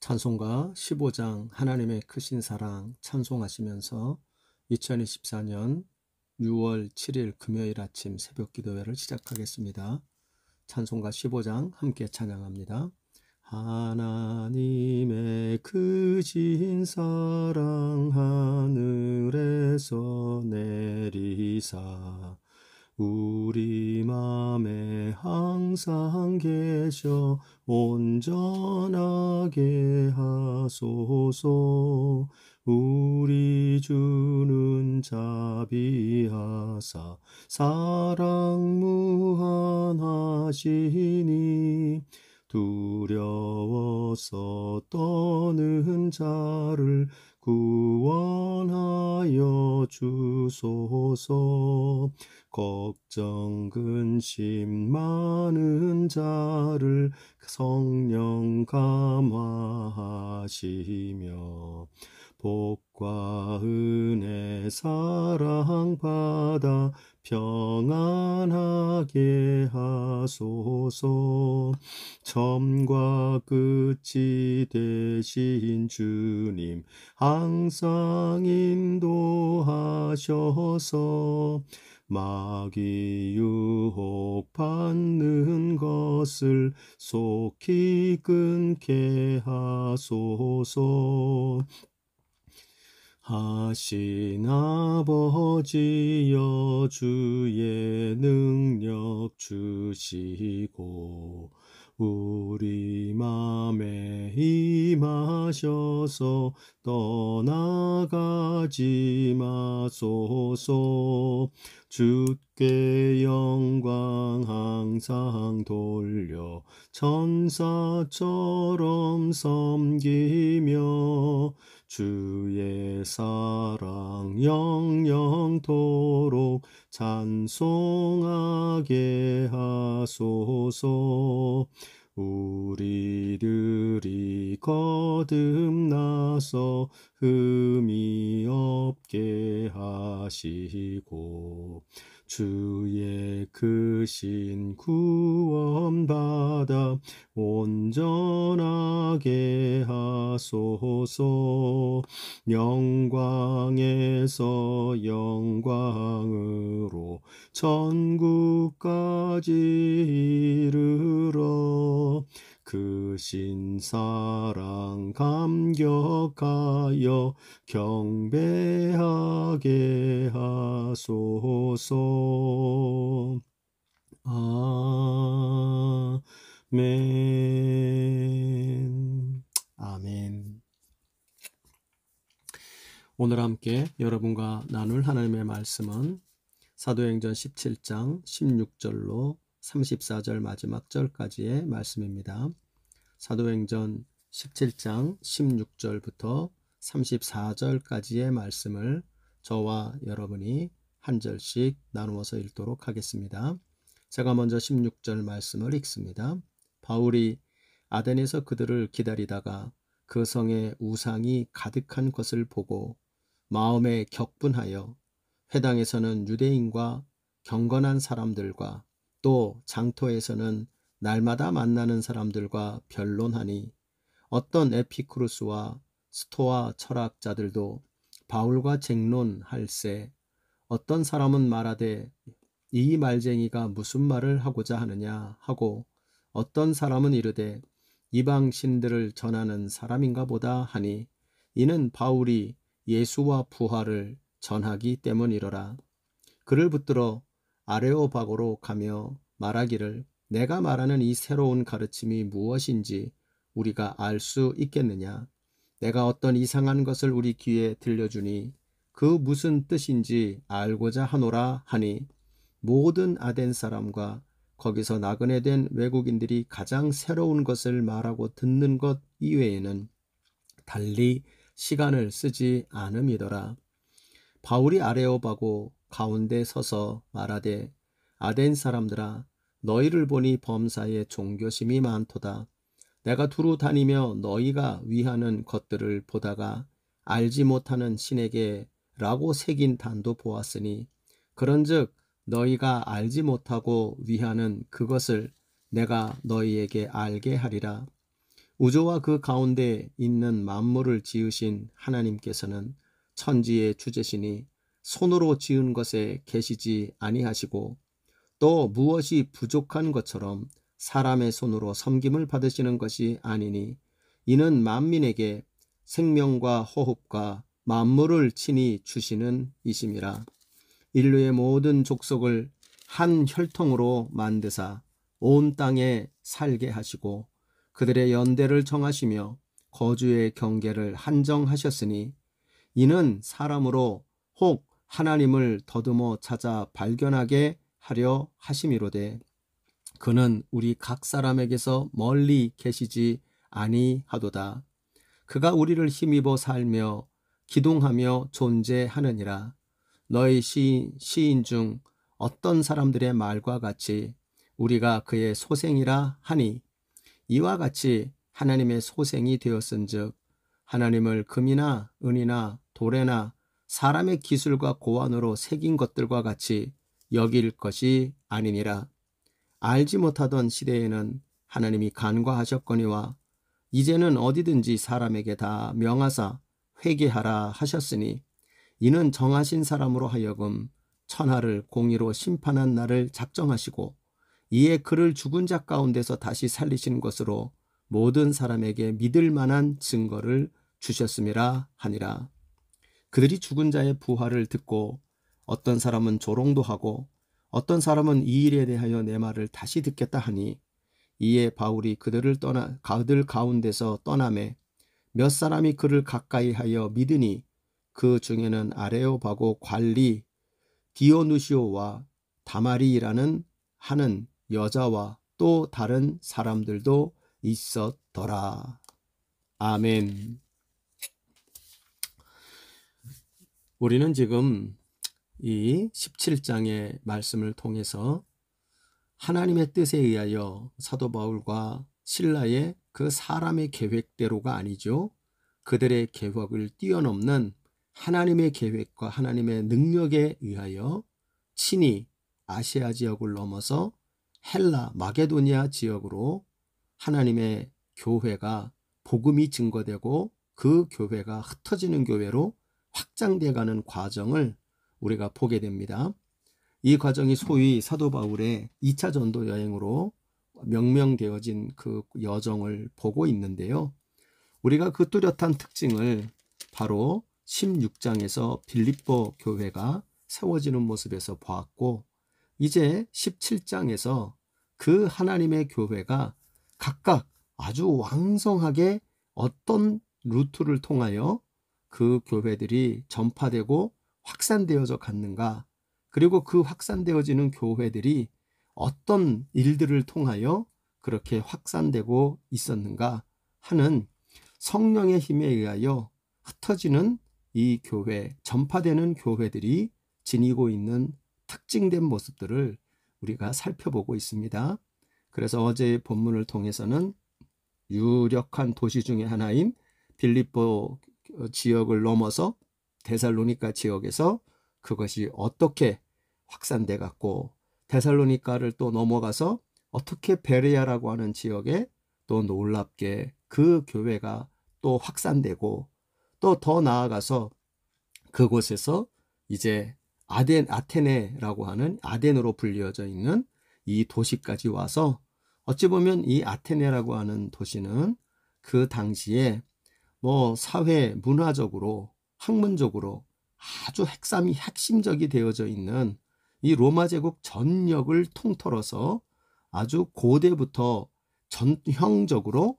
찬송가 15장 하나님의 크신 사랑 찬송하시면서 2024년 6월 7일 금요일 아침 새벽 기도회를 시작하겠습니다. 찬송가 15장 함께 찬양합니다. 하나님의 크신 사랑 하늘에서 내리사 우리 맘에 항상 계셔 온전하게 하소서. 우리 주는 자비하사 사랑 무한하시니 두려워서 떠는 자를 구원하여 주소서. 걱정 근심 많은 자를 성령 감화하시며 복과 은혜 사랑 받아 평안하게 하소서. 처음과 끝이 되신 주님 항상 인도하셔서 마귀 유혹받는 것을 속히 끊게 하소서. 하신 아버지여 주의 능력 주시고 우리 맘에 임하셔서 떠나가지 마소서. 주께 영광 항상 돌려 천사처럼 섬기며 주의 사랑 영영토록 찬송하게 하소서. 우리들이 거듭나서 흠이 없게 하시고 주의 크신 구원받아 온전하게 하소서. 영광에서 영광으로 천국까지 이르러 크신 사랑 감격하여 경배하게 하소서. 아멘. 아멘. 오늘 함께 여러분과 나눌 하나님의 말씀은 사도행전 17장 16절로 34절 마지막 절까지의 말씀입니다. 사도행전 17장 16절부터 34절까지의 말씀을 저와 여러분이 한 절씩 나누어서 읽도록 하겠습니다. 제가 먼저 16절 말씀을 읽습니다. 바울이 아덴에서 그들을 기다리다가 그 성에 우상이 가득한 것을 보고 마음에 격분하여 회당에서는 유대인과 경건한 사람들과 또 장터에서는 날마다 만나는 사람들과 변론하니 어떤 에피쿠루스와 스토아 철학자들도 바울과 쟁론할세 어떤 사람은 말하되 이 말쟁이가 무슨 말을 하고자 하느냐 하고 어떤 사람은 이르되 이방 신들을 전하는 사람인가 보다 하니 이는 바울이 예수와 부활을 전하기 때문이로라. 그를 붙들어 아레오바고로 가며 말하기를 내가 말하는 이 새로운 가르침이 무엇인지 우리가 알 수 있겠느냐. 내가 어떤 이상한 것을 우리 귀에 들려주니 그 무슨 뜻인지 알고자 하노라 하니 모든 아덴 사람과 거기서 나그네 된 외국인들이 가장 새로운 것을 말하고 듣는 것 이외에는 달리 시간을 쓰지 않음이더라. 바울이 아레오바고 가운데 서서 말하되 아덴 사람들아 너희를 보니 범사에 종교심이 많도다. 내가 두루 다니며 너희가 위하는 것들을 보다가 알지 못하는 신에게 라고 새긴 단도 보았으니 그런즉 너희가 알지 못하고 위하는 그것을 내가 너희에게 알게 하리라. 우주와 그 가운데 있는 만물을 지으신 하나님께서는 천지의 주재시니 손으로 지은 것에 계시지 아니하시고 또 무엇이 부족한 것처럼 사람의 손으로 섬김을 받으시는 것이 아니니 이는 만민에게 생명과 호흡과 만물을 친히 주시는 이심이라. 인류의 모든 족속을 한 혈통으로 만드사 온 땅에 살게 하시고 그들의 연대를 정하시며 거주의 경계를 한정하셨으니 이는 사람으로 혹 하나님을 더듬어 찾아 발견하게 하려 하심이로되 그는 우리 각 사람에게서 멀리 계시지 아니하도다. 그가 우리를 힘입어 살며 기동하며 존재하느니라. 너희 시인 중 어떤 사람들의 말과 같이 우리가 그의 소생이라 하니 이와 같이 하나님의 소생이 되었은즉 하나님을 금이나 은이나 돌에나 사람의 기술과 고안으로 새긴 것들과 같이 여길 것이 아니니라. 알지 못하던 시대에는 하나님이 간과하셨거니와 이제는 어디든지 사람에게 다 명하사 회개하라 하셨으니 이는 정하신 사람으로 하여금 천하를 공의로 심판한 날을 작정하시고 이에 그를 죽은 자 가운데서 다시 살리신 것으로 모든 사람에게 믿을 만한 증거를 주셨음이라 하니라. 그들이 죽은 자의 부활을 듣고 어떤 사람은 조롱도 하고 어떤 사람은 이 일에 대하여 내 말을 다시 듣겠다 하니 이에 바울이 그들 가운데서 떠나매 몇 사람이 그를 가까이 하여 믿으니 그 중에는 아레오바고 관리 디오누시오와 다마리라는 하는 여자와 또 다른 사람들도 있었더라. 아멘. 우리는 지금 이 17장의 말씀을 통해서 하나님의 뜻에 의하여 사도 바울과 실라의 그 사람의 계획대로가 아니죠. 그들의 계획을 뛰어넘는 하나님의 계획과 하나님의 능력에 의하여 친히 아시아 지역을 넘어서 헬라 마게도니아 지역으로 하나님의 교회가 복음이 증거되고 그 교회가 흩어지는 교회로 확장되어가는 과정을 우리가 보게 됩니다. 이 과정이 소위 사도 바울의 2차 전도 여행으로 명명되어진 그 여정을 보고 있는데요. 우리가 그 뚜렷한 특징을 바로 16장에서 빌립보 교회가 세워지는 모습에서 보았고 이제 17장에서 그 하나님의 교회가 각각 아주 왕성하게 어떤 루트를 통하여 그 교회들이 전파되고 확산되어져 갔는가, 그리고 그 확산되어지는 교회들이 어떤 일들을 통하여 그렇게 확산되고 있었는가 하는 성령의 힘에 의하여 흩어지는 이 교회, 전파되는 교회들이 지니고 있는 특징된 모습들을 우리가 살펴보고 있습니다. 그래서 어제의 본문을 통해서는 유력한 도시 중에 하나인 빌립보 지역을 넘어서 데살로니가 지역에서 그것이 어떻게 확산돼 갔고, 데살로니가를 또 넘어가서 어떻게 베레아라고 하는 지역에 또 놀랍게 그 교회가 또 확산되고, 또 더 나아가서 그곳에서 이제 아테네라고 하는 아덴으로 불리어져 있는 이 도시까지 와서, 어찌 보면 이 아테네라고 하는 도시는 그 당시에 뭐 사회 문화적으로 학문적으로 아주 핵심적이 되어져 있는 이 로마 제국 전역을 통틀어서 아주 고대부터 전형적으로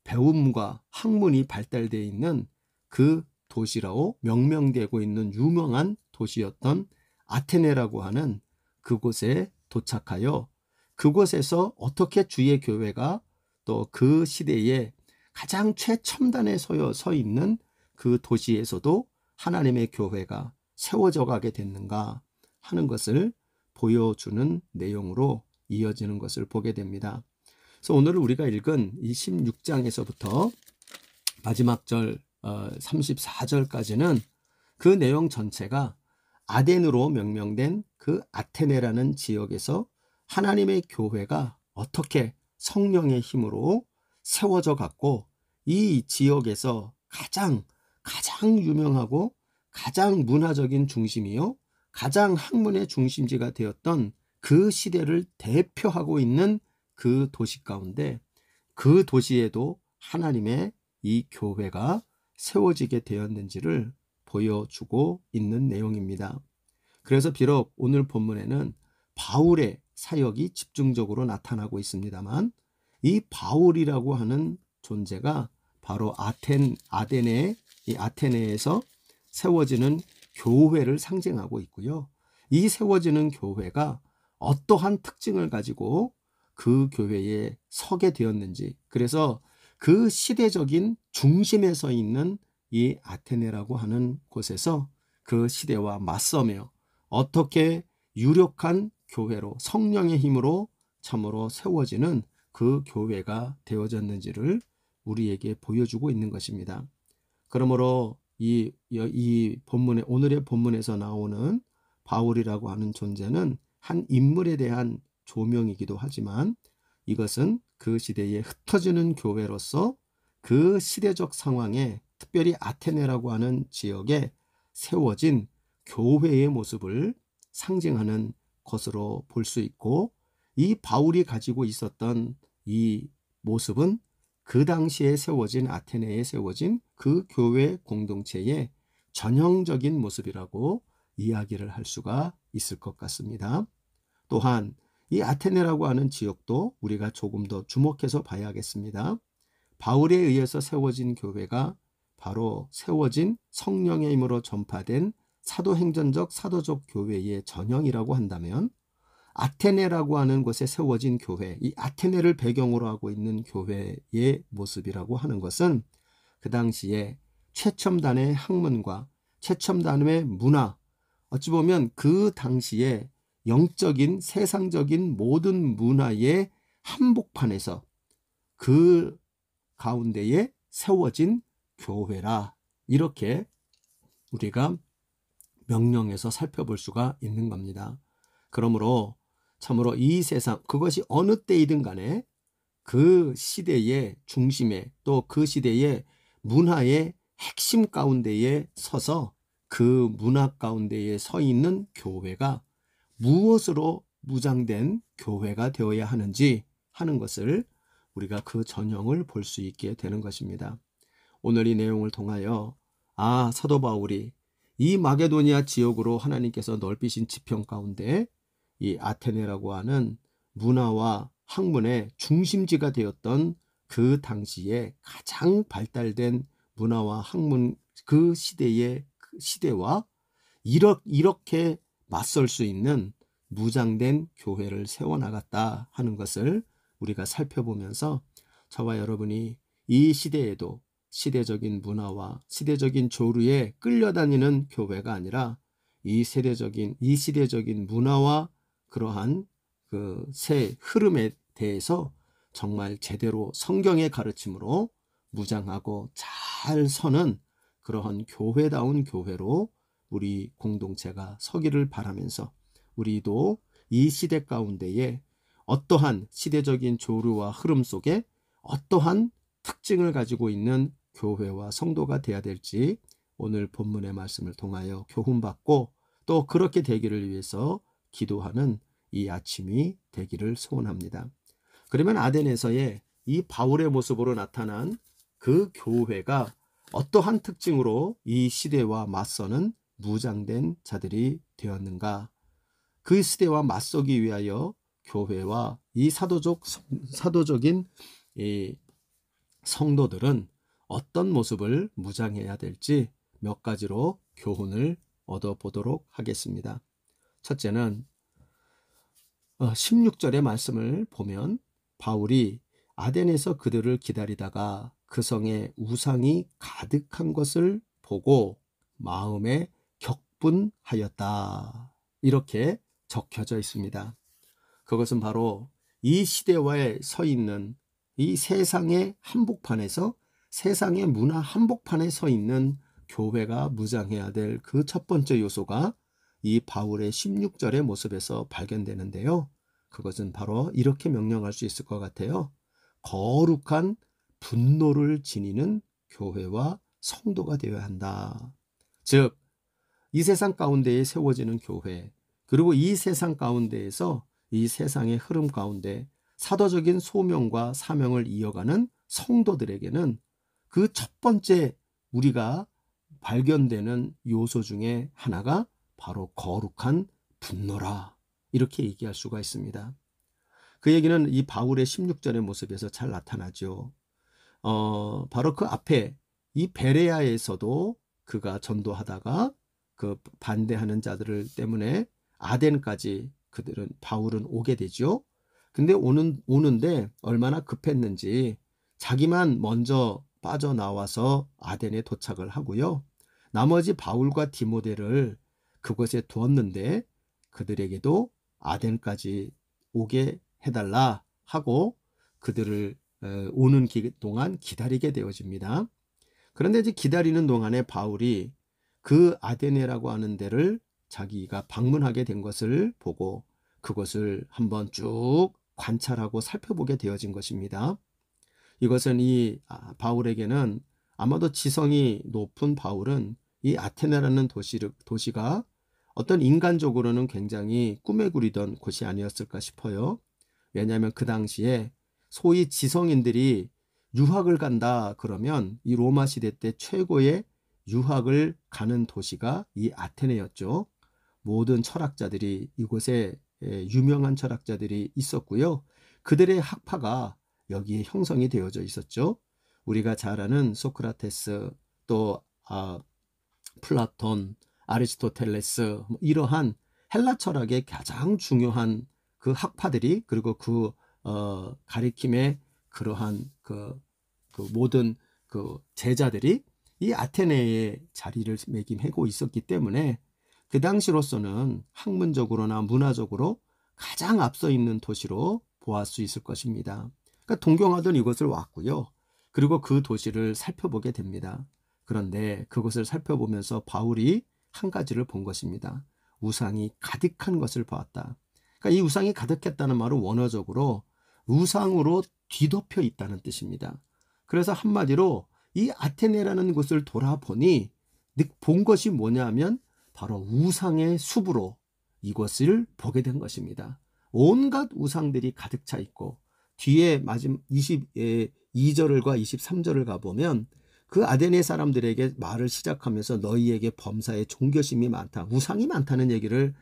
배움과 학문이 발달되어 있는 그 도시라고 명명되고 있는 유명한 도시였던 아테네라고 하는 그곳에 도착하여 그곳에서 어떻게 주의 교회가 또 그 시대에 가장 최첨단에 서 있는 그 도시에서도 하나님의 교회가 세워져 가게 됐는가 하는 것을 보여주는 내용으로 이어지는 것을 보게 됩니다. 그래서 오늘 우리가 읽은 이 16장에서부터 마지막 절 34절까지는 그 내용 전체가 아덴으로 명명된 그 아테네라는 지역에서 하나님의 교회가 어떻게 성령의 힘으로 세워져 갔고 이 지역에서 가장 유명하고 가장 문화적인 중심이요, 가장 학문의 중심지가 되었던 그 시대를 대표하고 있는 그 도시 가운데 그 도시에도 하나님의 이 교회가 세워지게 되었는지를 보여주고 있는 내용입니다. 그래서 비록 오늘 본문에는 바울의 사역이 집중적으로 나타나고 있습니다만 이 바울이라고 하는 존재가 바로 아테네에서 세워지는 교회를 상징하고 있고요. 이 세워지는 교회가 어떠한 특징을 가지고 그 교회에 서게 되었는지, 그래서 그 시대적인 중심에 서 있는 이 아테네라고 하는 곳에서 그 시대와 맞서며 어떻게 유력한 교회로 성령의 힘으로 참으로 세워지는 그 교회가 되어졌는지를 우리에게 보여주고 있는 것입니다. 그러므로 이 본문에, 오늘의 본문에서 나오는 바울이라고 하는 존재는 한 인물에 대한 조명이기도 하지만 이것은 그 시대에 흩어지는 교회로서 그 시대적 상황에, 특별히 아테네라고 하는 지역에 세워진 교회의 모습을 상징하는 것으로 볼 수 있고, 이 바울이 가지고 있었던 이 모습은 그 당시에 세워진, 아테네에 세워진 그 교회 공동체의 전형적인 모습이라고 이야기를 할 수가 있을 것 같습니다. 또한 이 아테네라고 하는 지역도 우리가 조금 더 주목해서 봐야겠습니다. 바울에 의해서 세워진 교회가 바로 세워진 성령의 힘으로 전파된 사도행전적 사도적 교회의 전형이라고 한다면, 아테네라고 하는 곳에 세워진 교회, 이 아테네를 배경으로 하고 있는 교회의 모습이라고 하는 것은 그 당시에 최첨단의 학문과 최첨단의 문화, 어찌 보면 그 당시에 영적인 세상적인 모든 문화의 한복판에서 그 가운데에 세워진 교회라, 이렇게 우리가 명령에서 살펴볼 수가 있는 겁니다. 그러므로 참으로 이 세상, 그것이 어느 때이든 간에 그 시대의 중심에, 또 그 시대의 문화의 핵심 가운데에 서서 그 문화 가운데에 서 있는 교회가 무엇으로 무장된 교회가 되어야 하는지 하는 것을 우리가 그 전형을 볼 수 있게 되는 것입니다. 오늘 이 내용을 통하여 사도 바울이 이 마게도니아 지역으로 하나님께서 넓히신 지평 가운데 이 아테네라고 하는 문화와 학문의 중심지가 되었던 그 당시에 가장 발달된 문화와 학문, 그 시대와 이렇게 맞설 수 있는 무장된 교회를 세워나갔다 하는 것을 우리가 살펴보면서 저와 여러분이 이 시대에도 시대적인 문화와 시대적인 조류에 끌려다니는 교회가 아니라 이 시대적인 문화와 그러한 그 새 흐름에 대해서 정말 제대로 성경의 가르침으로 무장하고 잘 서는 그러한 교회다운 교회로 우리 공동체가 서기를 바라면서, 우리도 이 시대 가운데에 어떠한 시대적인 조류와 흐름 속에 어떠한 특징을 가지고 있는 교회와 성도가 되어야 될지 오늘 본문의 말씀을 통하여 교훈받고 또 그렇게 되기를 위해서 기도하는 이 아침이 되기를 소원합니다. 그러면 아덴에서의 이 바울의 모습으로 나타난 그 교회가 어떠한 특징으로 이 시대와 맞서는 무장된 자들이 되었는가? 그 시대와 맞서기 위하여 교회와 이 사도적인 이 성도들은 어떤 모습을 무장해야 될지 몇 가지로 교훈을 얻어보도록 하겠습니다. 첫째는 16절의 말씀을 보면 바울이 아덴에서 그들을 기다리다가 그 성에 우상이 가득한 것을 보고 마음에 격분하였다, 이렇게 적혀져 있습니다. 그것은 바로 이 시대에 서 있는 이 세상의 한복판에서, 세상의 문화 한복판에 서 있는 교회가 무장해야 될 그 첫 번째 요소가 이 바울의 16절의 모습에서 발견되는데요. 그것은 바로 이렇게 명령할 수 있을 것 같아요. 거룩한 분노를 지니는 교회와 성도가 되어야 한다. 즉, 이 세상 가운데에 세워지는 교회, 그리고 이 세상 가운데에서 이 세상의 흐름 가운데 사도적인 소명과 사명을 이어가는 성도들에게는 그 첫 번째 우리가 발견되는 요소 중에 하나가 바로 거룩한 분노라, 이렇게 얘기할 수가 있습니다. 그 얘기는 이 바울의 16절의 모습에서 잘 나타나죠. 바로 그 앞에 이 베레아에서도 그가 전도하다가 그 반대하는 자들을 때문에 아덴까지 바울은 오게 되죠. 근데 오는데 얼마나 급했는지 자기만 먼저 빠져나와서 아덴에 도착을 하고요. 나머지 바울과 디모데를 그곳에 두었는데 그들에게도 아덴까지 오게 해달라 하고 그들을 오는 동안 기다리게 되어집니다. 그런데 이제 기다리는 동안에 바울이 그 아데네라고 하는 데를 자기가 방문하게 된 것을 보고 그것을 한번 쭉 관찰하고 살펴보게 되어진 것입니다. 이것은 이 바울에게는 아마도 지성이 높은 바울은 이 아테네라는 도시가 어떤 인간적으로는 굉장히 꿈에 그리던 곳이 아니었을까 싶어요. 왜냐하면 그 당시에 소위 지성인들이 유학을 간다 그러면 이 로마 시대 때 최고의 유학을 가는 도시가 이 아테네였죠. 모든 철학자들이 이곳에 유명한 철학자들이 있었고요. 그들의 학파가 여기에 형성이 되어져 있었죠. 우리가 잘 아는 소크라테스, 또 플라톤, 아리스토텔레스, 이러한 헬라 철학의 가장 중요한 그 학파들이, 그리고 그 가리킴의 그러한 그 모든 그 제자들이 이 아테네에 자리를 매김하고 있었기 때문에 그 당시로서는 학문적으로나 문화적으로 가장 앞서 있는 도시로 보았을 수 있을 것입니다. 그러니까 동경하던 이곳을 왔고요. 그리고 그 도시를 살펴보게 됩니다. 그런데 그것을 살펴보면서 바울이 한 가지를 본 것입니다. 우상이 가득한 것을 보았다. 그러니까 이 우상이 가득했다는 말은 원어적으로 우상으로 뒤덮여 있다는 뜻입니다. 그래서 한마디로 이 아테네라는 곳을 돌아보니 본 것이 뭐냐면 바로 우상의 숲으로 이것을 보게 된 것입니다. 온갖 우상들이 가득 차 있고 뒤에 마지막 22절과 23절을 가보면 그 아테네 사람들에게 말을 시작하면서 너희에게 범사에 종교심이 많다, 우상이 많다는 얘기를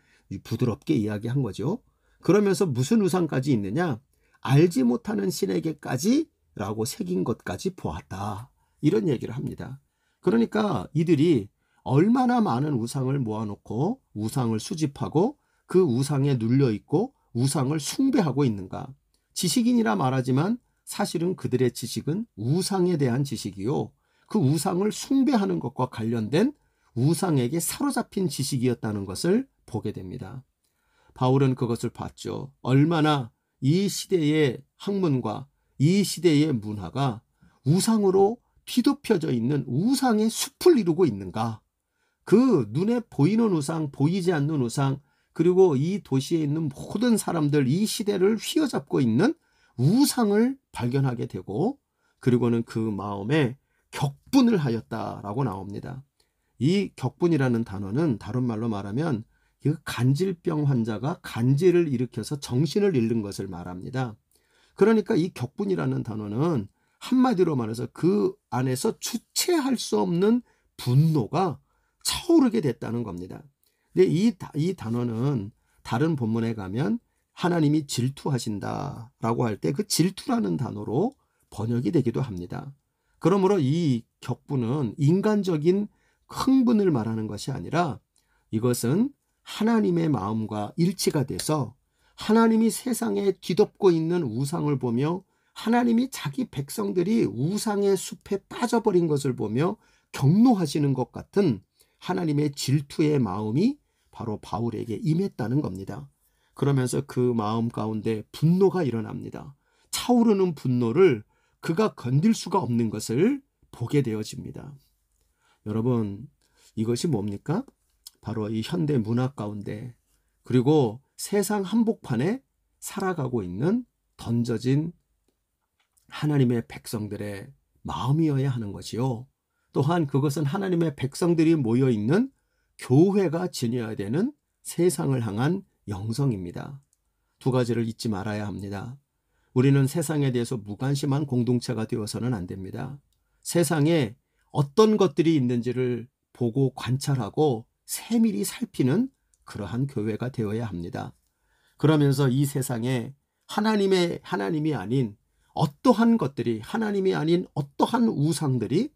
부드럽게 이야기한 거죠. 그러면서 무슨 우상까지 있느냐, 알지 못하는 신에게까지 라고 새긴 것까지 보았다, 이런 얘기를 합니다. 그러니까 이들이 얼마나 많은 우상을 모아놓고 우상을 수집하고 그 우상에 눌려있고 우상을 숭배하고 있는가. 지식인이라 말하지만 사실은 그들의 지식은 우상에 대한 지식이요, 그 우상을 숭배하는 것과 관련된 우상에게 사로잡힌 지식이었다는 것을 보게 됩니다. 바울은 그것을 봤죠. 얼마나 이 시대의 학문과 이 시대의 문화가 우상으로 뒤덮여져 있는 우상의 숲을 이루고 있는가. 그 눈에 보이는 우상, 보이지 않는 우상, 그리고 이 도시에 있는 모든 사람들, 이 시대를 휘어잡고 있는 우상을 발견하게 되고, 그리고는 그 마음에 격분을 하였다라고 나옵니다. 이 격분이라는 단어는 다른 말로 말하면 그 간질병 환자가 간질을 일으켜서 정신을 잃는 것을 말합니다. 그러니까 이 격분이라는 단어는 한마디로 말해서 그 안에서 주체할 수 없는 분노가 차오르게 됐다는 겁니다. 근데 이 단어는 다른 본문에 가면 하나님이 질투하신다라고 할 때 그 질투라는 단어로 번역이 되기도 합니다. 그러므로 이 격분은 인간적인 흥분을 말하는 것이 아니라 이것은 하나님의 마음과 일치가 돼서 하나님이 세상에 뒤덮고 있는 우상을 보며 하나님이 자기 백성들이 우상의 숲에 빠져버린 것을 보며 경노하시는 것 같은 하나님의 질투의 마음이 바로 바울에게 임했다는 겁니다. 그러면서 그 마음 가운데 분노가 일어납니다. 차오르는 분노를 그가 건들 수가 없는 것을 보게 되어집니다. 여러분, 이것이 뭡니까? 바로 이 현대 문화 가운데, 그리고 세상 한복판에 살아가고 있는 던져진 하나님의 백성들의 마음이어야 하는 것이요. 또한 그것은 하나님의 백성들이 모여 있는 교회가 지녀야 되는 세상을 향한 영성입니다. 두 가지를 잊지 말아야 합니다. 우리는 세상에 대해서 무관심한 공동체가 되어서는 안 됩니다. 세상에 어떤 것들이 있는지를 보고 관찰하고 세밀히 살피는 그러한 교회가 되어야 합니다. 그러면서 이 세상에 하나님이 아닌 어떠한 것들이, 하나님이 아닌 어떠한 우상들이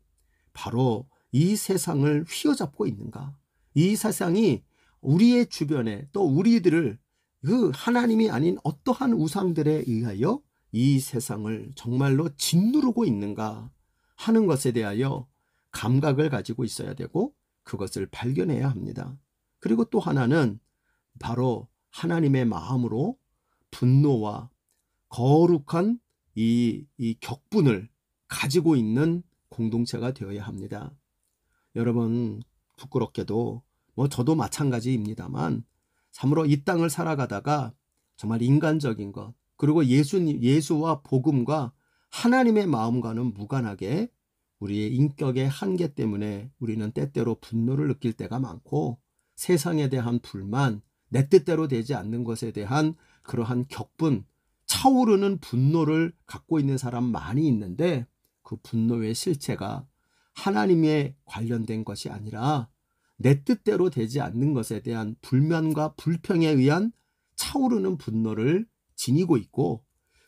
바로 이 세상을 휘어잡고 있는가? 이 세상이 우리의 주변에 또 우리들을 그 하나님이 아닌 어떠한 우상들에 의하여 이 세상을 정말로 짓누르고 있는가 하는 것에 대하여 감각을 가지고 있어야 되고 그것을 발견해야 합니다. 그리고 또 하나는 바로 하나님의 마음으로 분노와 거룩한 이 격분을 가지고 있는 공동체가 되어야 합니다. 여러분, 부끄럽게도 저도 마찬가지입니다만 참으로 이 땅을 살아가다가 정말 인간적인 것, 그리고 예수와 복음과 하나님의 마음과는 무관하게 우리의 인격의 한계 때문에 우리는 때때로 분노를 느낄 때가 많고 세상에 대한 불만, 내 뜻대로 되지 않는 것에 대한 그러한 격분, 차오르는 분노를 갖고 있는 사람 많이 있는데 그 분노의 실체가 하나님에 관련된 것이 아니라 내 뜻대로 되지 않는 것에 대한 불만과 불평에 의한 차오르는 분노를 지니고 있고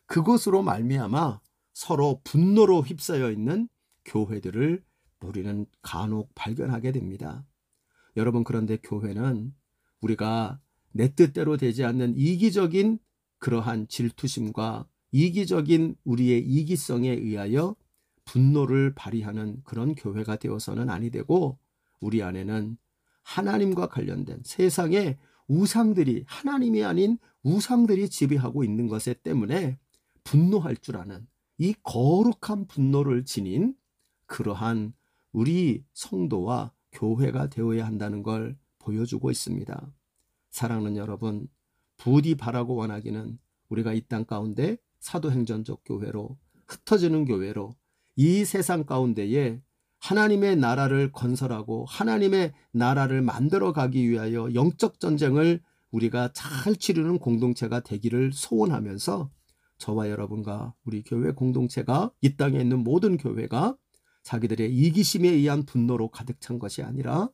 그것으로 말미암아 서로 분노로 휩싸여 있는 교회들을 우리는 간혹 발견하게 됩니다. 여러분, 그런데 교회는 우리가 내 뜻대로 되지 않는 이기적인 그러한 질투심과 이기적인 우리의 이기성에 의하여 분노를 발휘하는 그런 교회가 되어서는 아니 되고 우리 안에는 하나님과 관련된 세상의 우상들이, 하나님이 아닌 우상들이 지배하고 있는 것에 때문에 분노할 줄 아는 이 거룩한 분노를 지닌 그러한 우리 성도와 교회가 되어야 한다는 걸 보여주고 있습니다. 사랑하는 여러분, 부디 바라고 원하기는 우리가 이 땅 가운데 사도행전적 교회로, 흩어지는 교회로 이 세상 가운데에 하나님의 나라를 건설하고 하나님의 나라를 만들어 가기 위하여 영적 전쟁을 우리가 잘 치르는 공동체가 되기를 소원하면서 저와 여러분과 우리 교회 공동체가 이 땅에 있는 모든 교회가 자기들의 이기심에 의한 분노로 가득 찬 것이 아니라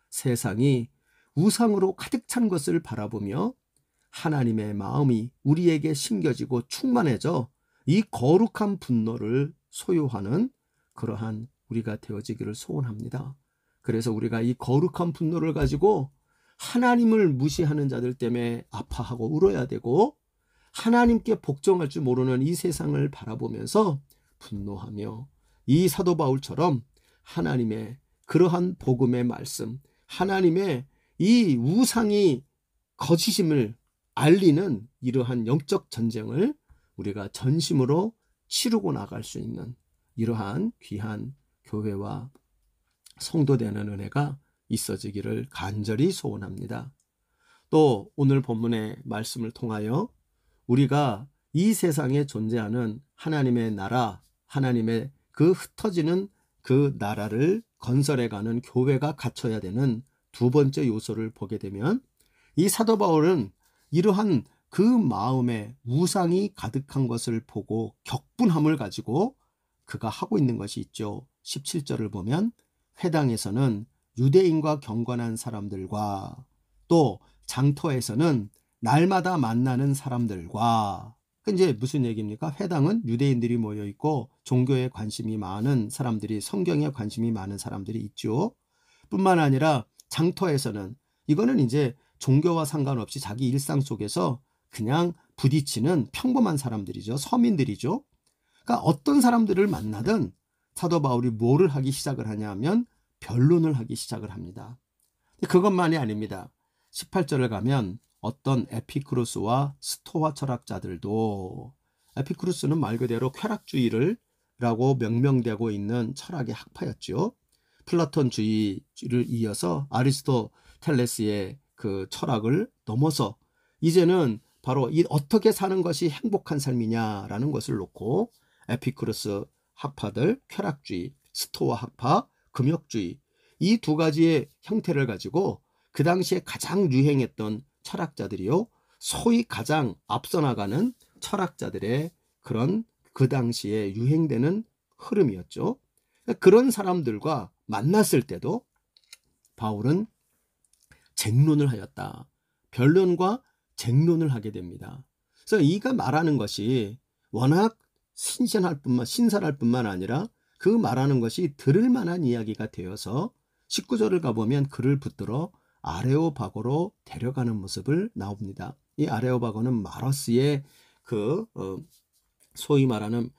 세상이 우상으로 가득 찬 것을 바라보며 하나님의 마음이 우리에게 심겨지고 충만해져 이 거룩한 분노를 소유하는 그러한 우리가 되어지기를 소원합니다. 그래서 우리가 이 거룩한 분노를 가지고 하나님을 무시하는 자들 때문에 아파하고 울어야 되고 하나님께 복종할 줄 모르는 이 세상을 바라보면서 분노하며 이 사도 바울처럼 하나님의 그러한 복음의 말씀, 하나님의 이 우상이 거짓임을 알리는 이러한 영적 전쟁을 우리가 전심으로 치르고 나갈 수 있는 이러한 귀한 교회와 성도 되는 은혜가 있어지기를 간절히 소원합니다. 또 오늘 본문의 말씀을 통하여 우리가 이 세상에 존재하는 하나님의 나라, 하나님의 그 흩어지는 그 나라를 건설해가는 교회가 갖춰야 되는 두 번째 요소를 보게 되면 이 사도 바울은 이러한 그 마음에 우상이 가득한 것을 보고 격분함을 가지고 그가 하고 있는 것이 있죠. 17절을 보면 회당에서는 유대인과 경건한 사람들과 또 장터에서는 날마다 만나는 사람들과, 이제 무슨 얘기입니까? 회당은 유대인들이 모여 있고 종교에 관심이 많은 사람들이, 성경에 관심이 많은 사람들이 있죠. 뿐만 아니라 장터에서는, 이거는 이제 종교와 상관없이 자기 일상 속에서 그냥 부딪히는 평범한 사람들이죠. 서민들이죠. 그러니까 어떤 사람들을 만나든 사도 바울이 뭐를 하기 시작을 하냐 하면 변론을 하기 시작을 합니다. 그것만이 아닙니다. 18절을 가면 어떤 에피쿠로스와 스토아 철학자들도, 에피쿠로스는 말 그대로 쾌락주의를 라고 명명되고 있는 철학의 학파였죠. 플라톤주의를 이어서 아리스토텔레스의 그 철학을 넘어서 이제는 바로 이 어떻게 사는 것이 행복한 삶이냐라는 것을 놓고 에피쿠로스 학파들, 쾌락주의, 스토아 학파, 금욕주의, 이 두 가지의 형태를 가지고 그 당시에 가장 유행했던 철학자들이요, 소위 가장 앞서 나가는 철학자들의 그런 그 당시에 유행되는 흐름이었죠. 그런 사람들과 만났을 때도 바울은 쟁론을 하였다. 변론과 쟁론을 하게 됩니다. 그래서 이가 말하는 것이 워낙 신선할 뿐만 아니라 그 말하는 것이 들을 만한 이야기가 되어서 19절을 가보면 그를 붙들어 아레오바고로 데려가는 모습을 나옵니다. 이 아레오바고는 마르스의 소위 말하는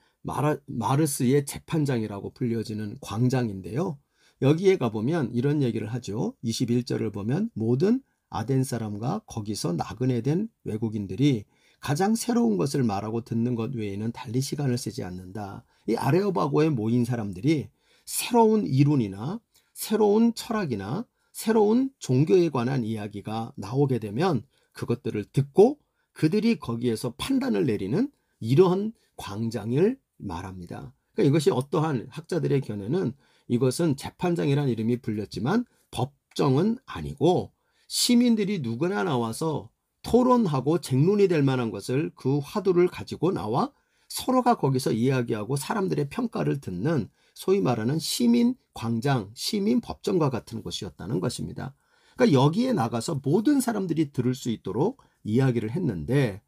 마르스의 재판장이라고 불려지는 광장인데요. 여기에 가보면 이런 얘기를 하죠. 21절을 보면 모든 아덴 사람과 거기서 나그네 된 외국인들이 가장 새로운 것을 말하고 듣는 것 외에는 달리 시간을 쓰지 않는다. 이 아레오바고에 모인 사람들이 새로운 이론이나 새로운 철학이나 새로운 종교에 관한 이야기가 나오게 되면 그것들을 듣고 그들이 거기에서 판단을 내리는 이러한 광장을 말합니다. 그러니까 이것이 어떠한 학자들의 견해는 이것은 재판장이라는 이름이 불렸지만 법정은 아니고 시민들이 누구나 나와서 토론하고 쟁론이 될 만한 것을 그 화두를 가지고 나와 서로가 거기서 이야기하고 사람들의 평가를 듣는 소위 말하는 시민 광장, 시민 법정과 같은 곳이었다는 것입니다. 그러니까 여기에 나가서 모든 사람들이 들을 수 있도록 이야기를 했는데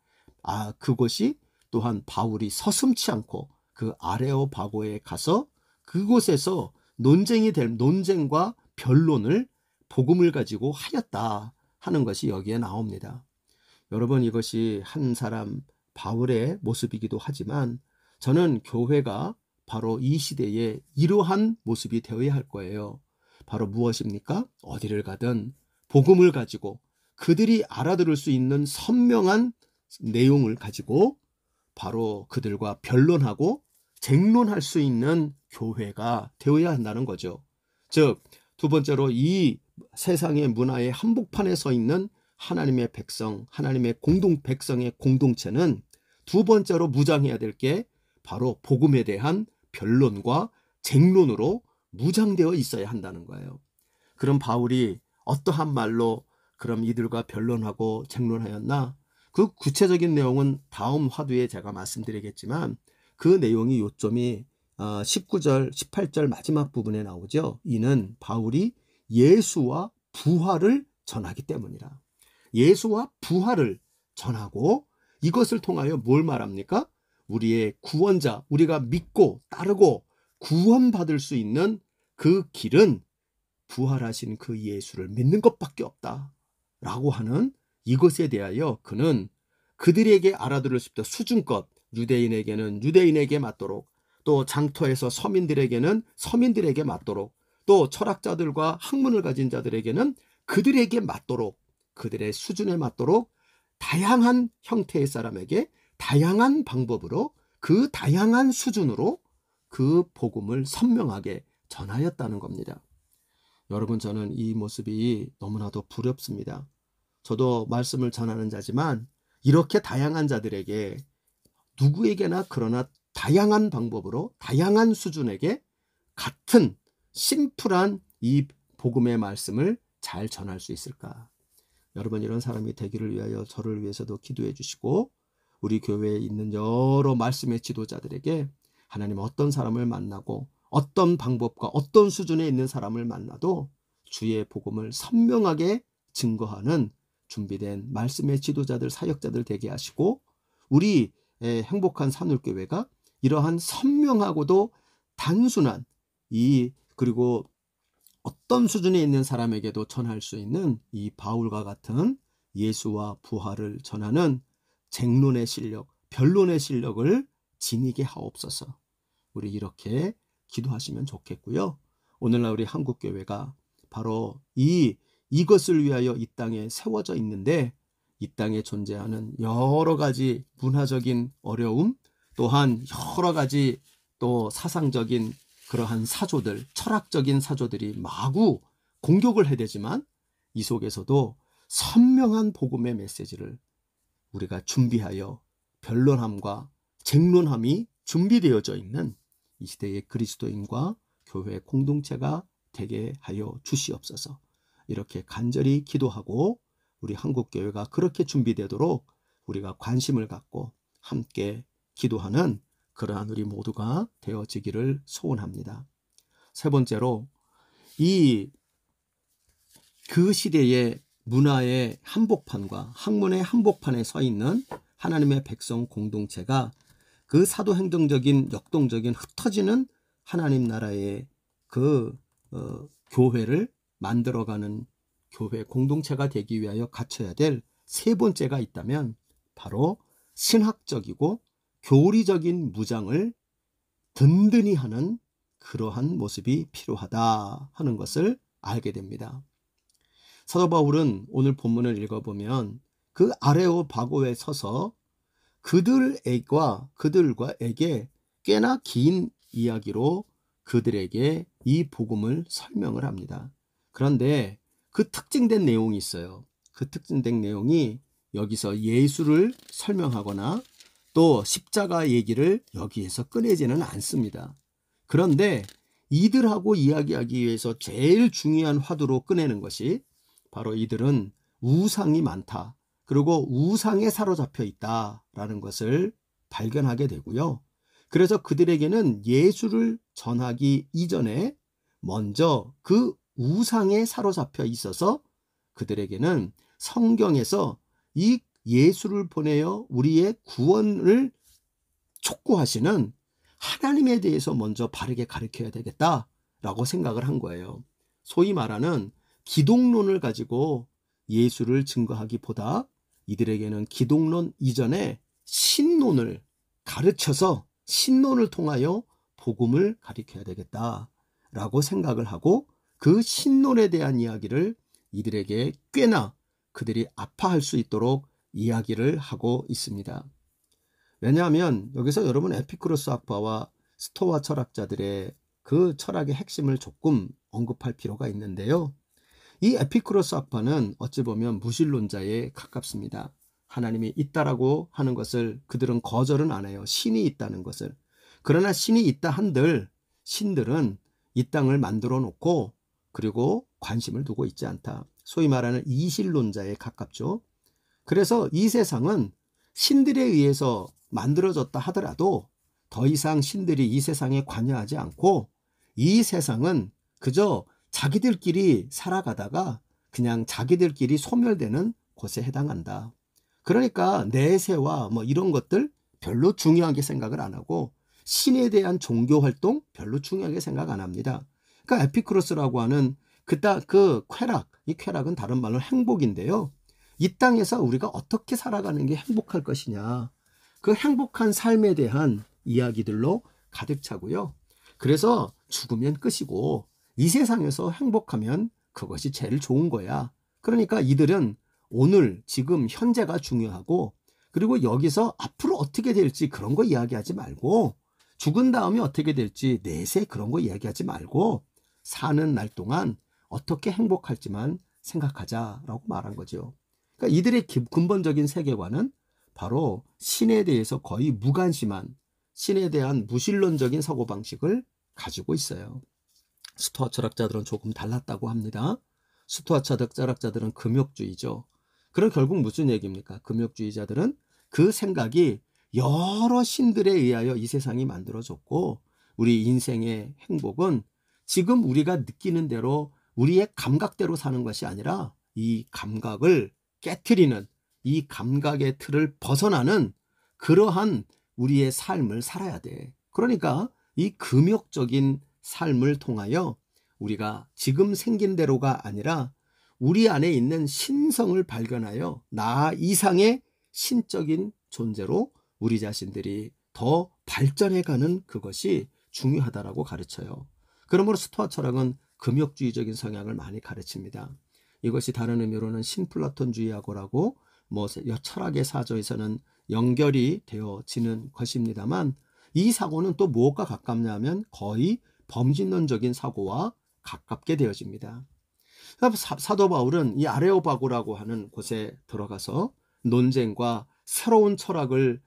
그곳이 또한 바울이 서슴지 않고 그 아레오바고에 가서 그곳에서 논쟁과 변론을 복음을 가지고 하였다 하는 것이 여기에 나옵니다. 여러분, 이것이 한 사람 바울의 모습이기도 하지만 저는 교회가 바로 이 시대에 이러한 모습이 되어야 할 거예요. 바로 무엇입니까? 어디를 가든 복음을 가지고 그들이 알아들을 수 있는 선명한 내용을 가지고 바로 그들과 변론하고 쟁론할 수 있는 교회가 되어야 한다는 거죠. 즉, 두 번째로 이 세상의 문화의 한복판에 서 있는 하나님의 백성, 하나님의 백성의 공동체는 두 번째로 무장해야 될 게 바로 복음에 대한 변론과 쟁론으로 무장되어 있어야 한다는 거예요. 그럼 바울이 어떠한 말로 그럼 이들과 변론하고 쟁론하였나? 그 구체적인 내용은 다음 화두에 제가 말씀드리겠지만 그 내용이 요점이 19절, 18절 마지막 부분에 나오죠. 이는 바울이 예수와 부활을 전하기 때문이라. 예수와 부활을 전하고 이것을 통하여 뭘 말합니까? 우리의 구원자, 우리가 믿고 따르고 구원받을 수 있는 그 길은 부활하신 그 예수를 믿는 것밖에 없다 라고 하는 이것에 대하여 그는 그들에게 알아들을 수 있다 수준껏 유대인에게는 유대인에게 맞도록 또 장터에서 서민들에게는 서민들에게 맞도록 또 철학자들과 학문을 가진 자들에게는 그들에게 맞도록 그들의 수준에 맞도록 다양한 형태의 사람에게 다양한 방법으로 그 다양한 수준으로 그 복음을 선명하게 전하였다는 겁니다. 여러분, 저는 이 모습이 너무나도 부럽습니다. 저도 말씀을 전하는 자지만 이렇게 다양한 자들에게 누구에게나 그러나 다양한 방법으로 다양한 수준에게 같은 심플한 이 복음의 말씀을 잘 전할 수 있을까? 여러분, 이런 사람이 되기를 위하여 저를 위해서도 기도해 주시고 우리 교회에 있는 여러 말씀의 지도자들에게 하나님 어떤 사람을 만나고 어떤 방법과 어떤 수준에 있는 사람을 만나도 주의 복음을 선명하게 증거하는 준비된 말씀의 지도자들, 사역자들 되게 하시고 우리 행복한 산울교회가 이러한 선명하고도 단순한 그리고 어떤 수준에 있는 사람에게도 전할 수 있는 이 바울과 같은 예수와 부활을 전하는 쟁론의 실력, 변론의 실력을 지니게 하옵소서. 우리 이렇게 기도하시면 좋겠고요. 오늘날 우리 한국교회가 바로 이것을 위하여 이 땅에 세워져 있는데 이 땅에 존재하는 여러 가지 문화적인 어려움 또한 여러 가지 또 사상적인 그러한 사조들, 철학적인 사조들이 마구 공격을 해대지만 이 속에서도 선명한 복음의 메시지를 우리가 준비하여 변론함과 쟁론함이 준비되어져 있는 이 시대의 그리스도인과 교회 공동체가 되게 하여 주시옵소서. 이렇게 간절히 기도하고 우리 한국교회가 그렇게 준비되도록 우리가 관심을 갖고 함께 기도하는 그러한 우리 모두가 되어지기를 소원합니다. 세 번째로 그 시대의 문화의 한복판과 학문의 한복판에 서 있는 하나님의 백성 공동체가 그 사도행정적인 역동적인 흩어지는 하나님 나라의 교회를 만들어가는 교회 공동체가 되기 위하여 갖춰야 될 세 번째가 있다면 바로 신학적이고 교리적인 무장을 든든히 하는 그러한 모습이 필요하다 하는 것을 알게 됩니다. 사도 바울은 오늘 본문을 읽어보면 그 아레오바고에 서서 그들과에게 꽤나 긴 이야기로 그들에게 이 복음을 설명을 합니다. 그런데 그 특징된 내용이 있어요. 그 특징된 내용이 여기서 예수를 설명하거나 또 십자가 얘기를 여기에서 꺼내지는 않습니다. 그런데 이들하고 이야기하기 위해서 제일 중요한 화두로 꺼내는 것이 바로 이들은 우상이 많다. 그리고 우상에 사로잡혀 있다라는 것을 발견하게 되고요. 그래서 그들에게는 예수를 전하기 이전에 먼저 그 우상에 사로잡혀 있어서 그들에게는 성경에서 이 예수를 보내어 우리의 구원을 촉구하시는 하나님에 대해서 먼저 바르게 가르쳐야 되겠다라고 생각을 한 거예요. 소위 말하는 기독론을 가지고 예수를 증거하기보다 이들에게는 기독론 이전에 신론을 가르쳐서 신론을 통하여 복음을 가르쳐야 되겠다라고 생각을 하고 그 신론에 대한 이야기를 이들에게 꽤나 그들이 아파할 수 있도록 이야기를 하고 있습니다. 왜냐하면 여기서 여러분 에피쿠로스 학파와 스토아 철학자들의 그 철학의 핵심을 조금 언급할 필요가 있는데요. 이 에피쿠로스 학파는 어찌 보면 무신론자에 가깝습니다. 하나님이 있다라고 하는 것을 그들은 거절은 안 해요. 신이 있다는 것을. 그러나 신이 있다 한들 신들은 이 땅을 만들어 놓고 그리고 관심을 두고 있지 않다. 소위 말하는 이신론자에 가깝죠. 그래서 이 세상은 신들에 의해서 만들어졌다 하더라도 더 이상 신들이 이 세상에 관여하지 않고 이 세상은 그저 자기들끼리 살아가다가 그냥 자기들끼리 소멸되는 곳에 해당한다. 그러니까 내세와 이런 것들 별로 중요하게 생각을 안 하고 신에 대한 종교 활동 별로 중요하게 생각 안 합니다. 그러니까 에피쿠로스라고 하는 그 쾌락, 이 쾌락은 다른 말로 행복인데요. 이 땅에서 우리가 어떻게 살아가는 게 행복할 것이냐, 그 행복한 삶에 대한 이야기들로 가득 차고요. 그래서 죽으면 끝이고 이 세상에서 행복하면 그것이 제일 좋은 거야. 그러니까 이들은 오늘 지금 현재가 중요하고 그리고 여기서 앞으로 어떻게 될지 그런 거 이야기하지 말고 죽은 다음에 어떻게 될지 내세 그런 거 이야기하지 말고 사는 날 동안 어떻게 행복할지만 생각하자라고 말한 거죠. 그러니까 이들의 근본적인 세계관은 바로 신에 대해서 거의 무관심한 신에 대한 무신론적인 사고방식을 가지고 있어요. 스토아 철학자들은 조금 달랐다고 합니다. 스토아 철학자들은 금욕주의죠. 그럼 결국 무슨 얘기입니까? 금욕주의자들은 그 생각이 여러 신들에 의하여 이 세상이 만들어졌고 우리 인생의 행복은 지금 우리가 느끼는 대로 우리의 감각대로 사는 것이 아니라 이 감각을 깨트리는 이 감각의 틀을 벗어나는 그러한 우리의 삶을 살아야 돼. 그러니까 이 금욕적인 삶을 통하여 우리가 지금 생긴 대로가 아니라 우리 안에 있는 신성을 발견하여 나 이상의 신적인 존재로 우리 자신들이 더 발전해가는 그것이 중요하다라고 가르쳐요. 그러므로 스토아 철학은 금욕주의적인 성향을 많이 가르칩니다. 이것이 다른 의미로는 신플라톤주의하고라고 철학의 사조에서는 연결이 되어지는 것입니다만 이 사고는 또 무엇과 가깝냐면 거의 범진론적인 사고와 가깝게 되어집니다. 사도 바울은 이 아레오바고라고 하는 곳에 들어가서 논쟁과 새로운 철학을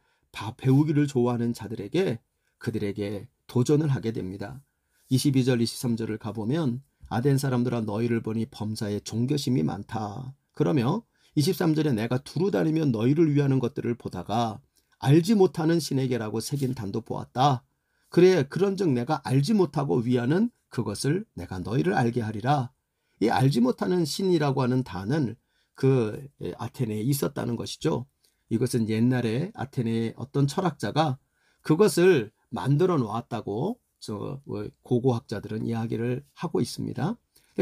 배우기를 좋아하는 자들에게 그들에게 도전을 하게 됩니다. 22절 23절을 가보면 아덴 사람들아 너희를 보니 범사에 종교심이 많다. 그러며 23절에 내가 두루 다니며 너희를 위하는 것들을 보다가 알지 못하는 신에게라고 새긴 단도 보았다. 그래 그런즉 내가 알지 못하고 위하는 그것을 내가 너희를 알게 하리라. 이 알지 못하는 신이라고 하는 단은 그 아테네에 있었다는 것이죠. 이것은 옛날에 아테네의 어떤 철학자가 그것을 만들어 놓았다고 고고학자들은 이야기를 하고 있습니다.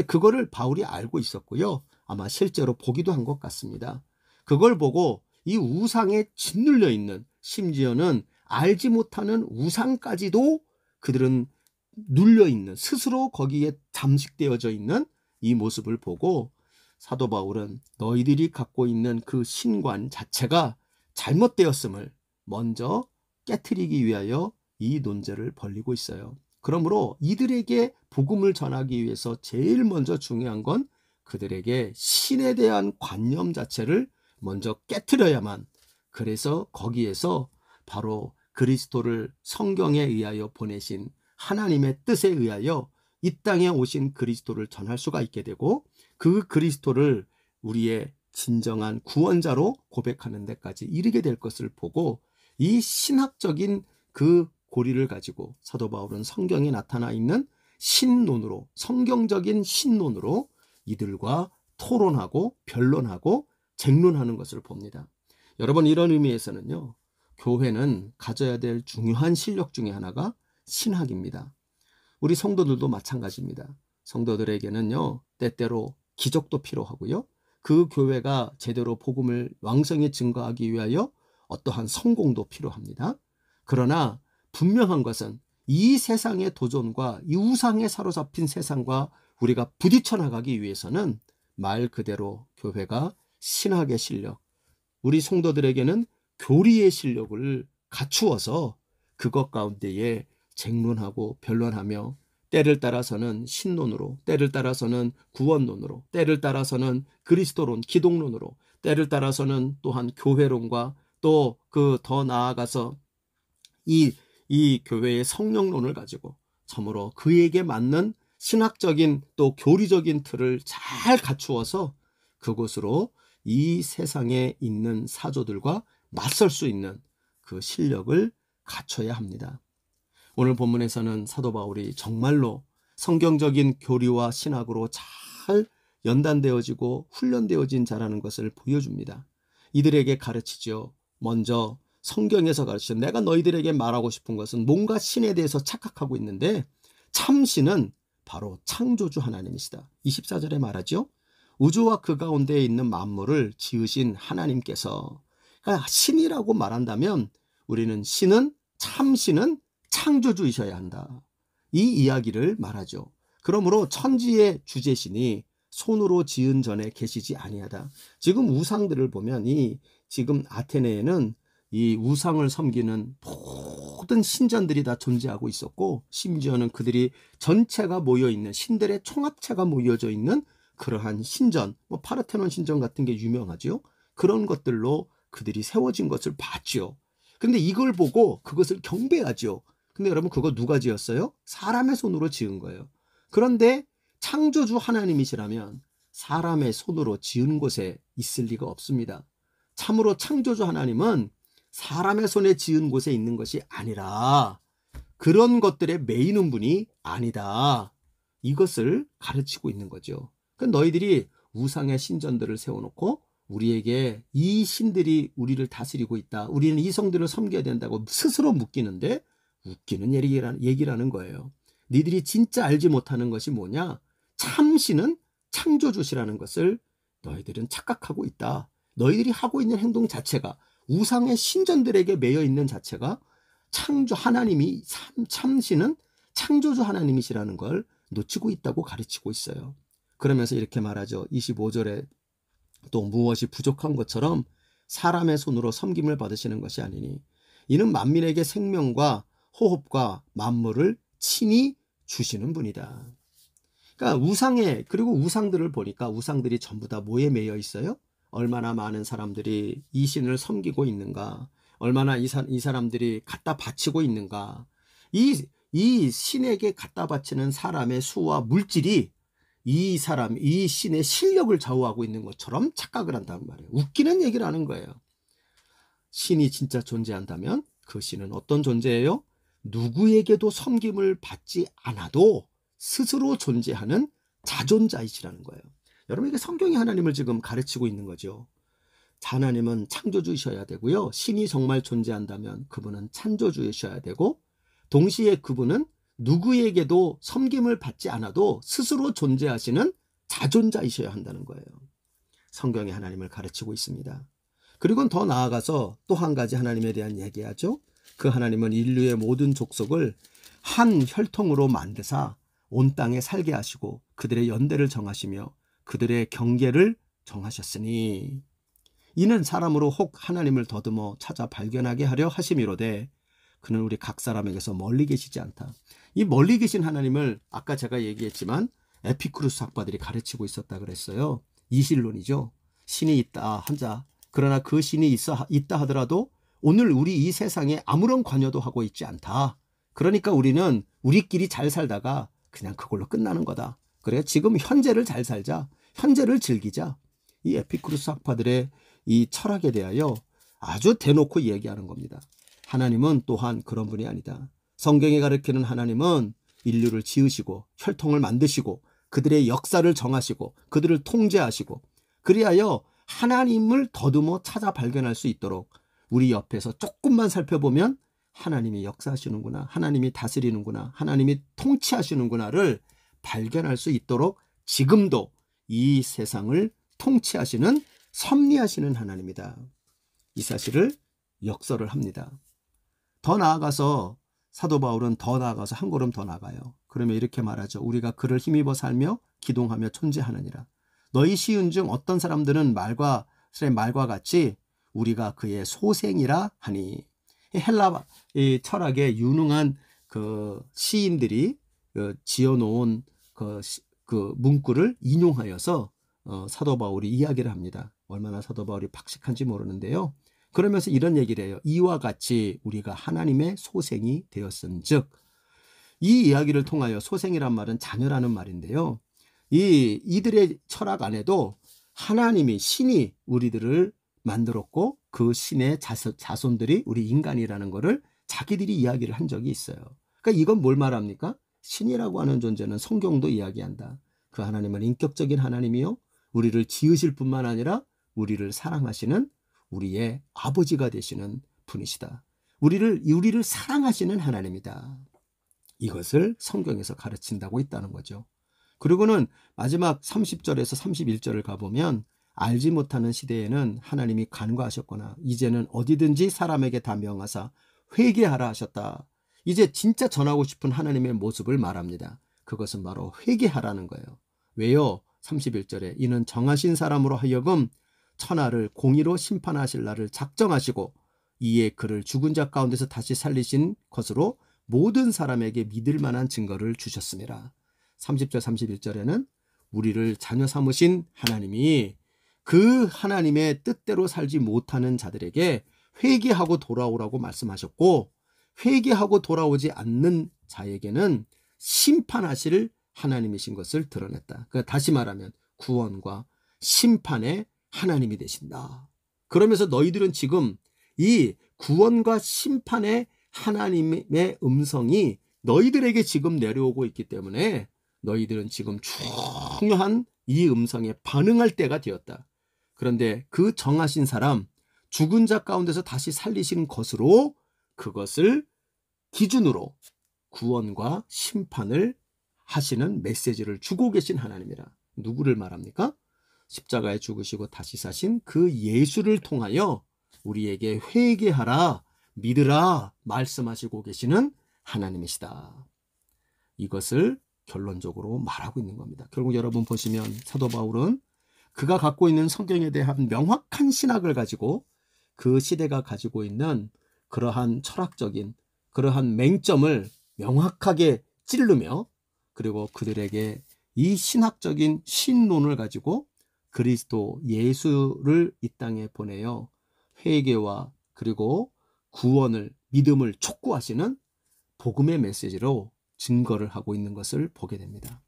그거를 바울이 알고 있었고요. 아마 실제로 보기도 한 것 같습니다. 그걸 보고 이 우상에 짓눌려 있는, 심지어는 알지 못하는 우상까지도 그들은 눌려 있는, 스스로 거기에 잠식되어져 있는 이 모습을 보고 사도 바울은 너희들이 갖고 있는 그 신관 자체가 잘못되었음을 먼저 깨트리기 위하여 이 논제를 벌이고 있어요. 그러므로 이들에게 복음을 전하기 위해서 제일 먼저 중요한 건 그들에게 신에 대한 관념 자체를 먼저 깨트려야만, 그래서 거기에서 바로 그리스도를 성경에 의하여 보내신 하나님의 뜻에 의하여 이 땅에 오신 그리스도를 전할 수가 있게 되고, 그 그리스도를 우리의 진정한 구원자로 고백하는 데까지 이르게 될 것을 보고, 이 신학적인 그 고리를 가지고 사도 바울은 성경에 나타나 있는 신론으로, 성경적인 신론으로 이들과 토론하고 변론하고 쟁론하는 것을 봅니다. 여러분, 이런 의미에서는요, 교회는 가져야 될 중요한 실력 중에 하나가 신학입니다. 우리 성도들도 마찬가지입니다. 성도들에게는요, 때때로 기적도 필요하고요, 그 교회가 제대로 복음을 왕성히 증거하기 위하여 어떠한 성공도 필요합니다. 그러나 분명한 것은 이 세상의 도전과 이 우상에 사로잡힌 세상과 우리가 부딪혀 나가기 위해서는 말 그대로 교회가 신학의 실력, 우리 성도들에게는 교리의 실력을 갖추어서 그것 가운데에 쟁론하고 변론하며, 때를 따라서는 신론으로, 때를 따라서는 구원론으로, 때를 따라서는 그리스도론, 기독론으로, 때를 따라서는 또한 교회론과 또 그 더 나아가서 이 교회의 성령론을 가지고 참으로 그에게 맞는 신학적인 또 교리적인 틀을 잘 갖추어서 그곳으로 이 세상에 있는 사조들과 맞설 수 있는 그 실력을 갖춰야 합니다. 오늘 본문에서는 사도 바울이 정말로 성경적인 교리와 신학으로 잘 연단되어지고 훈련되어진 자라는 것을 보여줍니다. 이들에게 가르치죠. 먼저 성경에서 가르치죠. 내가 너희들에게 말하고 싶은 것은 뭔가 신에 대해서 착각하고 있는데 참 신은 바로 창조주 하나님이시다. 24절에 말하죠. 우주와 그 가운데에 있는 만물을 지으신 하나님께서, 그러니까 신이라고 말한다면 우리는 참 신은 창조주이셔야 한다, 이 이야기를 말하죠. 그러므로 천지의 주제신이 손으로 지은 전에 계시지 아니하다. 지금 우상들을 보면 지금 아테네에는 이 우상을 섬기는 모든 신전들이 다 존재하고 있었고, 심지어는 그들이 전체가 모여있는, 신들의 총합체가 모여져 있는 그러한 신전, 파르테논 신전 같은 게 유명하죠. 그런 것들로 그들이 세워진 것을 봤죠. 근데 이걸 보고 그것을 경배하죠. 근데 여러분, 그거 누가 지었어요? 사람의 손으로 지은 거예요. 그런데 창조주 하나님이시라면 사람의 손으로 지은 곳에 있을 리가 없습니다. 참으로 창조주 하나님은 사람의 손에 지은 곳에 있는 것이 아니라 그런 것들에 매이는 분이 아니다, 이것을 가르치고 있는 거죠. 그러니까 너희들이 우상의 신전들을 세워놓고 우리에게 이 신들이 우리를 다스리고 있다, 우리는 이 성들을 섬겨야 된다고 스스로 묶이는데 웃기는 얘기라는 거예요. 너희들이 진짜 알지 못하는 것이 뭐냐? 참신은 창조주시라는 것을 너희들은 착각하고 있다. 너희들이 하고 있는 행동 자체가, 우상의 신전들에게 매여 있는 자체가 하나님이 참신은 창조주 하나님이시라는 걸 놓치고 있다고 가르치고 있어요. 그러면서 이렇게 말하죠. 25절에 또 무엇이 부족한 것처럼 사람의 손으로 섬김을 받으시는 것이 아니니 이는 만민에게 생명과 호흡과 만물을 친히 주시는 분이다. 그러니까 그리고 우상들을 보니까 우상들이 전부 다 뭐에 매여 있어요? 얼마나 많은 사람들이 이 신을 섬기고 있는가, 얼마나 이 사람들이 갖다 바치고 있는가, 이 신에게 갖다 바치는 사람의 수와 물질이 이 신의 실력을 좌우하고 있는 것처럼 착각을 한다는 말이에요. 웃기는 얘기를 하는 거예요. 신이 진짜 존재한다면 그 신은 어떤 존재예요? 누구에게도 섬김을 받지 않아도 스스로 존재하는 자존자이시라는 거예요. 여러분, 이게 성경이 하나님을 지금 가르치고 있는 거죠. 하나님은 창조주이셔야 되고요. 신이 정말 존재한다면 그분은 창조주이셔야 되고, 동시에 그분은 누구에게도 섬김을 받지 않아도 스스로 존재하시는 자존자이셔야 한다는 거예요. 성경이 하나님을 가르치고 있습니다. 그리고 더 나아가서 또 한 가지 하나님에 대한 얘기하죠. 그 하나님은 인류의 모든 족속을 한 혈통으로 만드사 온 땅에 살게 하시고 그들의 연대를 정하시며 그들의 경계를 정하셨으니, 이는 사람으로 혹 하나님을 더듬어 찾아 발견하게 하려 하심이로되 그는 우리 각 사람에게서 멀리 계시지 않다. 이 멀리 계신 하나님을 아까 제가 얘기했지만 에피쿠르스 학파들이 가르치고 있었다 그랬어요. 이신론이죠. 신이 있다 하자. 그러나 그 신이 있다 하더라도 오늘 우리 이 세상에 아무런 관여도 하고 있지 않다. 그러니까 우리는 우리끼리 잘 살다가 그냥 그걸로 끝나는 거다. 그래, 지금 현재를 잘 살자. 현재를 즐기자. 이 에피쿠르스 학파들의 이 철학에 대하여 아주 대놓고 얘기하는 겁니다. 하나님은 또한 그런 분이 아니다. 성경에 가르치는 하나님은 인류를 지으시고 혈통을 만드시고 그들의 역사를 정하시고 그들을 통제하시고, 그리하여 하나님을 더듬어 찾아 발견할 수 있도록 우리 옆에서 조금만 살펴보면 하나님이 역사하시는구나, 하나님이 다스리는구나, 하나님이 통치하시는구나를 발견할 수 있도록 지금도 이 세상을 통치하시는 섭리하시는 하나님이다. 이 사실을 역설을 합니다. 더 나아가서 사도 바울은 더 나아가서 한 걸음 더 나가요. 그러면 이렇게 말하죠. 우리가 그를 힘입어 살며 기동하며 존재하느니라. 너희 시은 중 어떤 사람들은 말과 같이 우리가 그의 소생이라 하니. 헬라 철학에 유능한 그 시인들이 지어놓은 그 문구를 인용하여서 사도 바울이 이야기를 합니다. 얼마나 사도 바울이 박식한지 모르는데요. 그러면서 이런 얘기를 해요. 이와 같이 우리가 하나님의 소생이 되었은즉, 이 이야기를 통하여 소생이란 말은 자녀라는 말인데요. 이들의 철학 안에도 하나님이, 신이 우리들을 만들었고 그 신의 자손들이 우리 인간이라는 것을 자기들이 이야기를 한 적이 있어요. 그러니까 이건 뭘 말합니까? 신이라고 하는 존재는 성경도 이야기한다. 그 하나님은 인격적인 하나님이요, 우리를 지으실 뿐만 아니라 우리를 사랑하시는 우리의 아버지가 되시는 분이시다. 우리를 사랑하시는 하나님이다. 이것을 성경에서 가르친다고 있다는 거죠. 그리고는 마지막 30절에서 31절을 가보면 알지 못하는 시대에는 하나님이 간과하셨거나 이제는 어디든지 사람에게 다 명하사 회개하라 하셨다. 이제 진짜 전하고 싶은 하나님의 모습을 말합니다. 그것은 바로 회개하라는 거예요. 왜요? 31절에 이는 정하신 사람으로 하여금 천하를 공의로 심판하실 날을 작정하시고 이에 그를 죽은 자 가운데서 다시 살리신 것으로 모든 사람에게 믿을 만한 증거를 주셨습니다. 30절 31절에는 우리를 자녀 삼으신 하나님이 그 하나님의 뜻대로 살지 못하는 자들에게 회개하고 돌아오라고 말씀하셨고, 회개하고 돌아오지 않는 자에게는 심판하실 하나님이신 것을 드러냈다. 그러니까 다시 말하면 구원과 심판의 하나님이 되신다. 그러면서 너희들은 지금 이 구원과 심판의 하나님의 음성이 너희들에게 지금 내려오고 있기 때문에 너희들은 지금 중요한 이 음성에 반응할 때가 되었다. 그런데 그 정하신 사람, 죽은 자 가운데서 다시 살리신 것으로, 그것을 기준으로 구원과 심판을 하시는 메시지를 주고 계신 하나님이라. 누구를 말합니까? 십자가에 죽으시고 다시 사신 그 예수를 통하여 우리에게 회개하라, 믿으라 말씀하시고 계시는 하나님이시다. 이것을 결론적으로 말하고 있는 겁니다. 결국 여러분 보시면 사도 바울은 그가 갖고 있는 성경에 대한 명확한 신학을 가지고 그 시대가 가지고 있는 그러한 철학적인 그러한 맹점을 명확하게 찌르며, 그리고 그들에게 이 신학적인 신론을 가지고 그리스도 예수를 이 땅에 보내어 회개와 그리고 구원을, 믿음을 촉구하시는 복음의 메시지로 증거를 하고 있는 것을 보게 됩니다.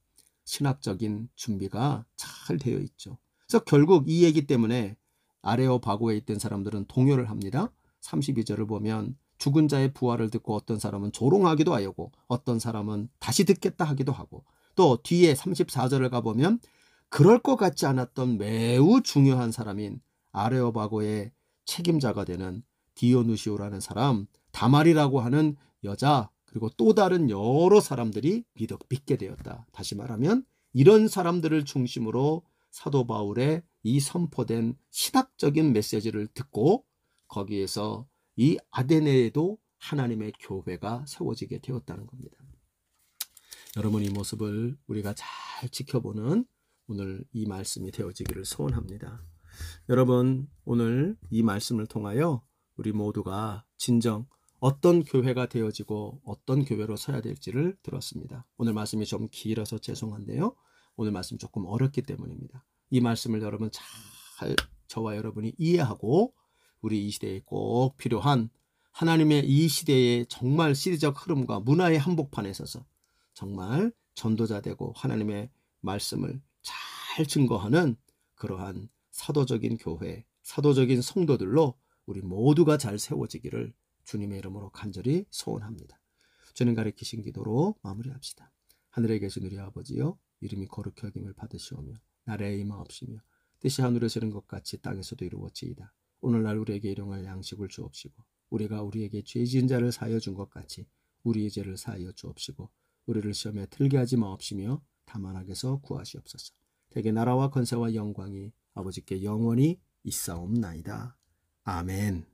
신학적인 준비가 잘 되어 있죠. 그래서 결국 이 얘기 때문에 아레오바고에 있던 사람들은 동요를 합니다. 32절을 보면 죽은 자의 부활을 듣고 어떤 사람은 조롱하기도 하고 어떤 사람은 다시 듣겠다 하기도 하고, 또 뒤에 34절을 가보면 그럴 것 같지 않았던 매우 중요한 사람인 아레오바고의 책임자가 되는 디오누시오라는 사람, 다말이라고 하는 여자, 그리고 또 다른 여러 사람들이 믿게 되었다. 다시 말하면 이런 사람들을 중심으로 사도 바울의 이 선포된 신학적인 메시지를 듣고 거기에서 이 아데네에도 하나님의 교회가 세워지게 되었다는 겁니다. 여러분, 이 모습을 우리가 잘 지켜보는 오늘 이 말씀이 되어지기를 소원합니다. 여러분, 오늘 이 말씀을 통하여 우리 모두가 진정 어떤 교회가 되어지고 어떤 교회로 서야 될지를 들었습니다. 오늘 말씀이 좀 길어서 죄송한데요, 오늘 말씀 조금 어렵기 때문입니다. 이 말씀을 여러분 잘 저와 여러분이 이해하고 우리 이 시대에 꼭 필요한 하나님의 이 시대의 정말 시대적 흐름과 문화의 한복판에 서서 정말 전도자 되고 하나님의 말씀을 잘 증거하는 그러한 사도적인 교회, 사도적인 성도들로 우리 모두가 잘 세워지기를 주님의 이름으로 간절히 소원합니다. 주님 가르치신 기도로 마무리합시다. 하늘에 계신 우리 아버지여, 이름이 거룩히 여김을 받으시오며 나라의 임하옵시며 뜻이 하늘에서 이룬 것 같이 땅에서도 이루어지이다. 오늘날 우리에게 일용할 양식을 주옵시고 우리가 우리에게 죄 지은 자를 사하여 준 것 같이 우리의 죄를 사하여 주옵시고 우리를 시험에 들게 하지 마옵시며 다만 악에서 구하시옵소서. 대개 나라와 권세와 영광이 아버지께 영원히 있사옵나이다. 아멘.